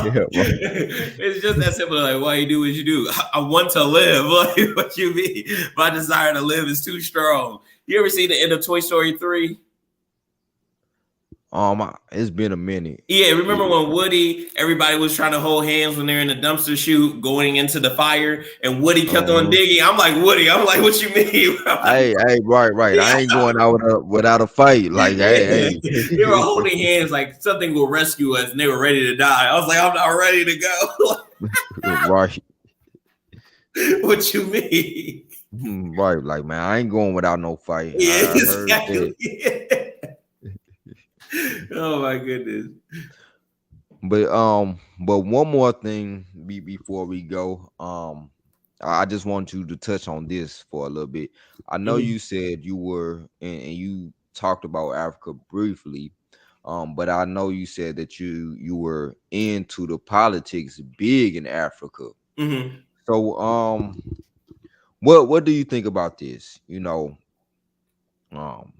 Yeah, right. It's just that simple. Like, why you do what you do? I want to live. Like, what you mean? My desire to live is too strong. You ever see the end of Toy Story 3? It's been a minute. Yeah, remember when Woody, everybody was trying to hold hands when they're in the dumpster chute going into the fire, and Woody kept on Uh-huh. digging. I'm like, Woody, I'm like, what you mean? I'm like, Hey, right. I yeah. ain't going out without a fight. Like, hey. They were holding hands like something will rescue us, and they were ready to die. I was like, I'm not ready to go. Right. What you mean? Right, like man, I ain't going without no fight. Yeah, I heard exactly. that. Oh my goodness. But one more thing before we go. I just want you to touch on this for a little bit. I know Mhm. you said you were and you talked about Africa briefly. But I know you said that you were into the politics big in Africa. Mhm. So what do you think about this? Um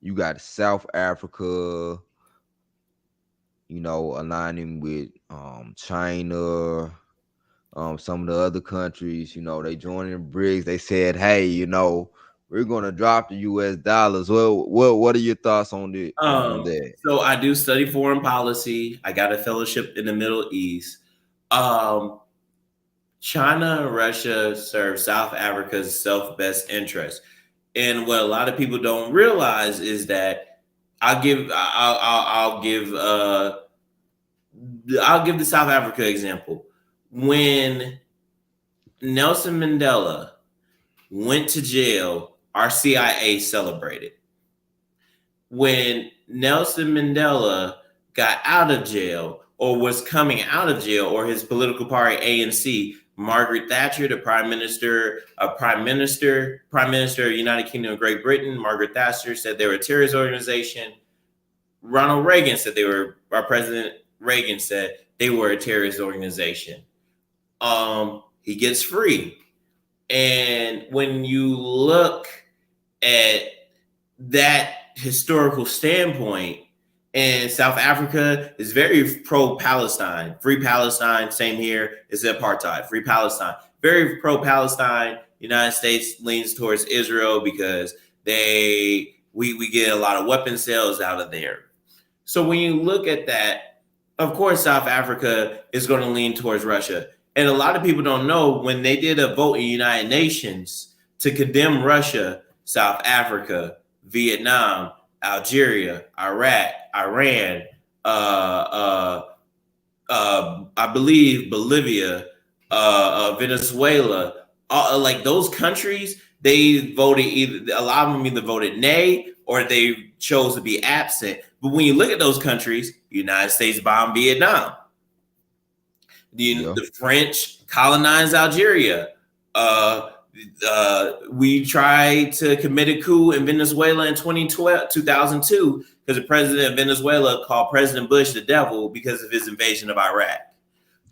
you got South Africa, aligning with China, some of the other countries, they joined in BRICS. They said, hey, we're gonna drop the US dollars. Well, what are your thoughts on the on that? So I do study foreign policy. I got a fellowship in the Middle East. Um, China and Russia serve South Africa's self best interest. And what a lot of people don't realize is that I'll give I'll give the South Africa example. When Nelson Mandela went to jail, our CIA celebrated. When Nelson Mandela got out of jail or was coming out of jail, or his political party ANC, Margaret Thatcher, the prime minister of the United Kingdom of Great Britain, Margaret Thatcher said they were a terrorist organization. Ronald Reagan said they were, our President Reagan said they were a terrorist organization. He gets free. And when you look at that historical standpoint, and South Africa is very pro-Palestine, free Palestine. Same here. It's apartheid, free Palestine. Very pro-Palestine. United States leans towards Israel because we get a lot of weapon sales out of there. So when you look at that, of course, South Africa is going to lean towards Russia. And a lot of people don't know when they did a vote in the United Nations to condemn Russia, South Africa, Vietnam, Algeria, Iraq, Iran, I believe Bolivia, Venezuela, like those countries, they voted either, a lot of them either voted nay or they chose to be absent. But when you look at those countries, the United States bombed Vietnam. Yeah. The French colonized Algeria. We tried to commit a coup in Venezuela in 2002 because the president of Venezuela called President Bush the devil because of his invasion of Iraq.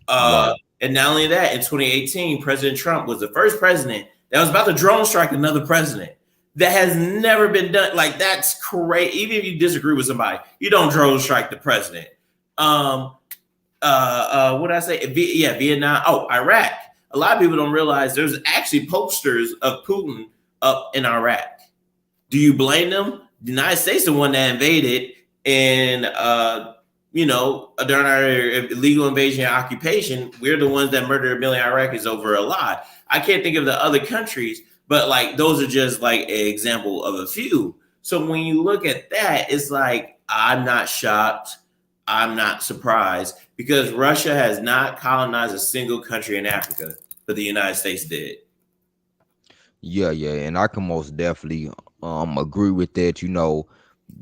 Right. And not only that, in 2018, President Trump was the first president that was about to drone strike another president. That has never been done. Like, that's crazy. Even if you disagree with somebody, you don't drone strike the president. What did I say? Vietnam. Oh, Iraq. A lot of people don't realize there's actually posters of Putin up in Iraq. Do you blame them? The United States, the one that invaded, and during our illegal invasion and occupation, we're the ones that murdered a million Iraqis over a lie. I can't think of the other countries, but like those are just like an example of a few. So when you look at that, it's like I'm not shocked. I'm not surprised because Russia has not colonized a single country in Africa, but the United States did. Yeah, yeah, and I can most definitely agree with that.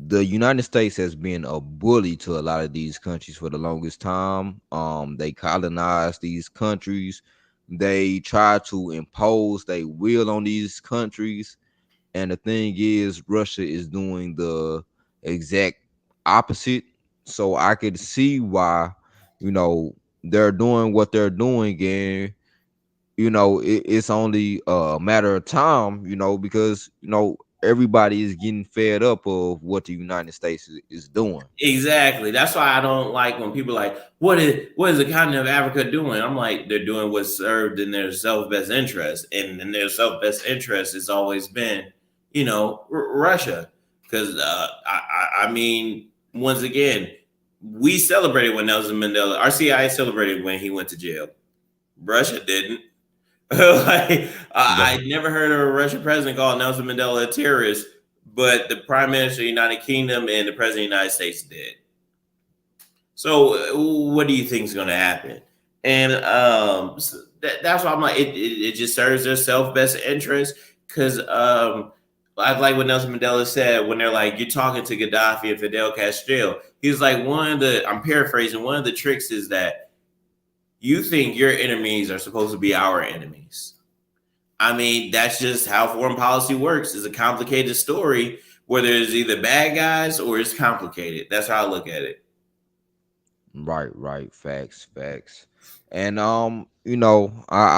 The United States has been a bully to a lot of these countries for the longest time. They colonized these countries. They try to impose their will on these countries. And the thing is, Russia is doing the exact opposite. So I could see why, they're doing what they're doing, and it's only a matter of time, because everybody is getting fed up of what the United States is doing. Exactly. That's why I don't like when people are like, what is the continent of Africa doing? I'm like, they're doing what's served in their self best interest, and in their self best interest has always been, Russia. Because I mean, once again, we celebrated when Nelson Mandela, our CIA celebrated when he went to jail. Russia didn't. Like, Yeah. I never heard of a Russian president call Nelson Mandela a terrorist, but the Prime Minister of the United Kingdom and the President of the United States did. So, what do you think is going to happen? And that's why I'm like, it just serves their self best interest. Because I like what Nelson Mandela said when they're like, you're talking to Gaddafi and Fidel Castro. He was like, I'm paraphrasing, one of the tricks is that you think your enemies are supposed to be our enemies. I mean, that's just how foreign policy works. It's a complicated story where there's either bad guys or it's complicated. That's how I look at it. Right. Facts. And I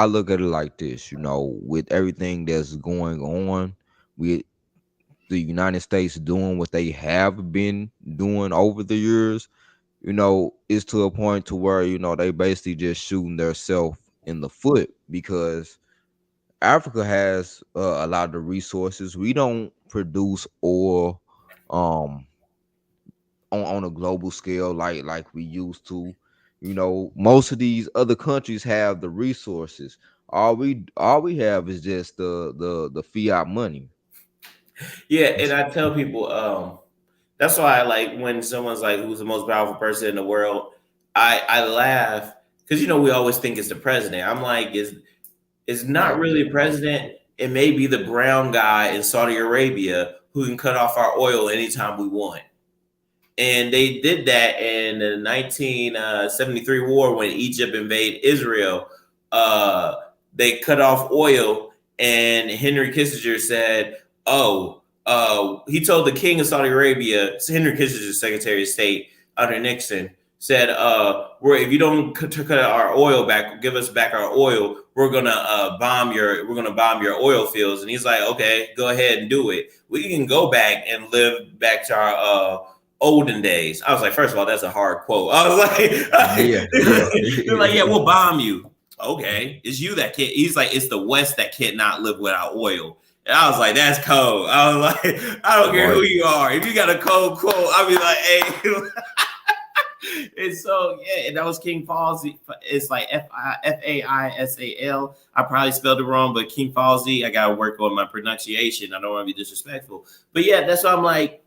look at it like this, with everything that's going on with the United States doing what they have been doing over the years, it's to a point to where, they basically just shooting themselves in the foot because Africa has a lot of the resources. We don't produce oil um on a global scale like we used to. Most of these other countries have the resources. All we have is just the fiat money. Yeah, and I tell people, that's why I like when someone's like, "Who's the most powerful person in the world?" I laugh because we always think it's the president. I'm like, it's not No, really yeah, the no. president. It may be the brown guy in Saudi Arabia who can cut off our oil anytime we want. And they did that in the 1973 war when Egypt invaded Israel. Uh, they cut off oil, and Henry Kissinger said, "Oh, he told the king of Saudi Arabia, Henry Kissinger, Secretary of State under Nixon, said, if you don't cut our oil back, give us back our oil, we're gonna bomb your oil fields." And he's like, "Okay, go ahead and do it. We can go back and live back to our olden days." I was like, first of all, that's a hard quote. I was Yeah, yeah. like, they're like, "Yeah, we'll bomb you." Okay, it's you that can't. He's like, it's the West that cannot live without oil. And I was like, that's cold. I was like, I don't care who Right. you are. If you got a cold quote, I'll be like, hey. And so yeah, and that was King Fawzi. It's like Faisal. I probably spelled it wrong, but King Fawzi. I gotta work on my pronunciation. I don't want to be disrespectful, but yeah, that's why I'm like,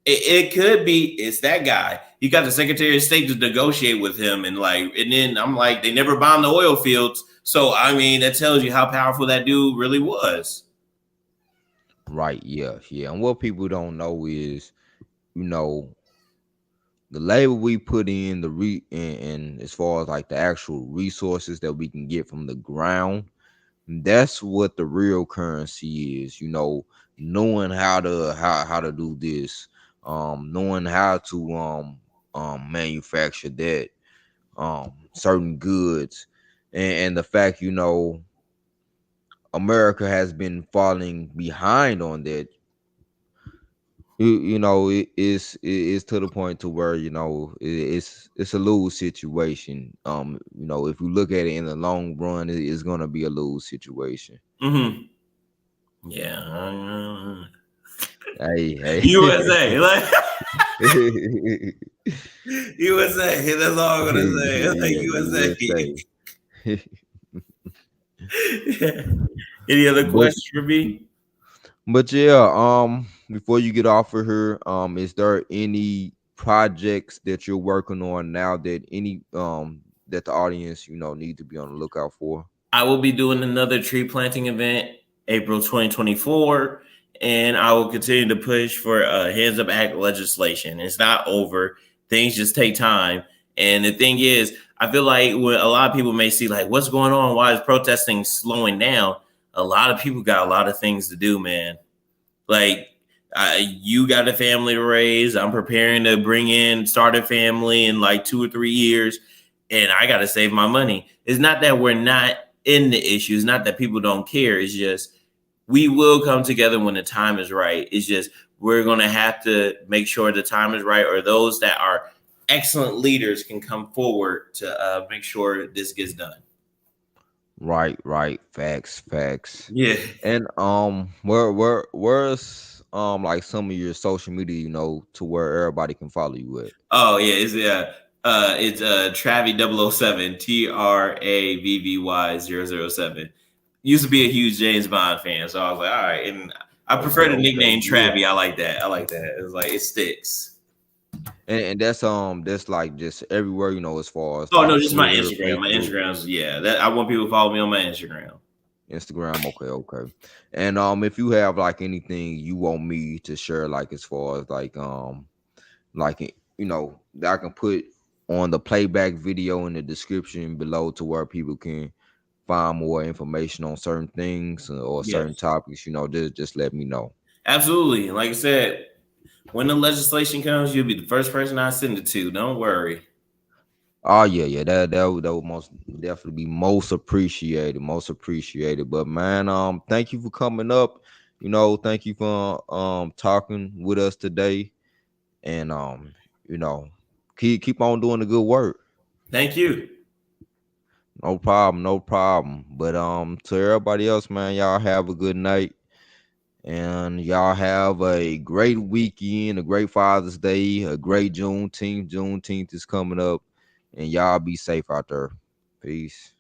it could be it's that guy. You got the Secretary of State to negotiate with him, and then I'm like, they never bombed the oil fields. So I mean, that tells you how powerful that dude really was. Right, yeah. And what people don't know is, you know, the labor we put in and as far as like the actual resources that we can get from the ground, that's what the real currency is. Knowing how to do this, knowing how to manufacture that certain goods, and the fact America has been falling behind on that. It's to the point to where it's a lose situation. If you look at it in the long run, it's gonna be a lose situation. Mm-hmm. Yeah, Hey. USA, like USA. That's all I'm gonna say. Like Yeah, USA. USA. Any other but questions for me? but yeah, before you get off of here, is there any projects that you're working on now that the audience need to be on the lookout for? I will be doing another tree planting event April 2024, and I will continue to push for Hands Up Act legislation. It's not over. Things just take time. And the thing is, I feel like when a lot of people may see like, what's going on? Why is protesting slowing down? A lot of people got a lot of things to do, man. Like, you got a family to raise. I'm preparing to start a family in like 2 or 3 years, and I got to save my money. It's not that we're not in the issue. It's not that people don't care. It's just we will come together when the time is right. It's just we're going to have to make sure the time is right, or those that are excellent leaders can come forward to make sure this gets done. Right. Facts. Yeah. And where's like some of your social media, to where everybody can follow you at? Oh yeah, it's Travy 007, TRAVVY 007. Used to be a huge James Bond fan, so I was like, all right, and I Okay, prefer the okay, nickname yeah. Travy. I like that. It's like it sticks. And that's like just everywhere, as far as Oh like no, just my Twitter, Instagram. My Facebook, Instagram's yeah. That I want people to follow me on my Instagram. Instagram. Okay, okay. And if you have like anything you want me to share, like as far as like that I can put on the playback video in the description below to where people can find more information on certain things or certain Yes, topics, just let me know. absolutely. Like I said, when the legislation comes, you'll be the first person I send it to. Don't worry. Oh yeah, yeah, that would most definitely be most appreciated, most appreciated. But man, thank you for coming up. Thank you for talking with us today, and you know, keep on doing the good work. Thank you. No problem, no problem. But to everybody else, man, y'all have a good night, and y'all have a great weekend, a great Father's Day, a great Juneteenth. Juneteenth is coming up, and y'all be safe out there. Peace.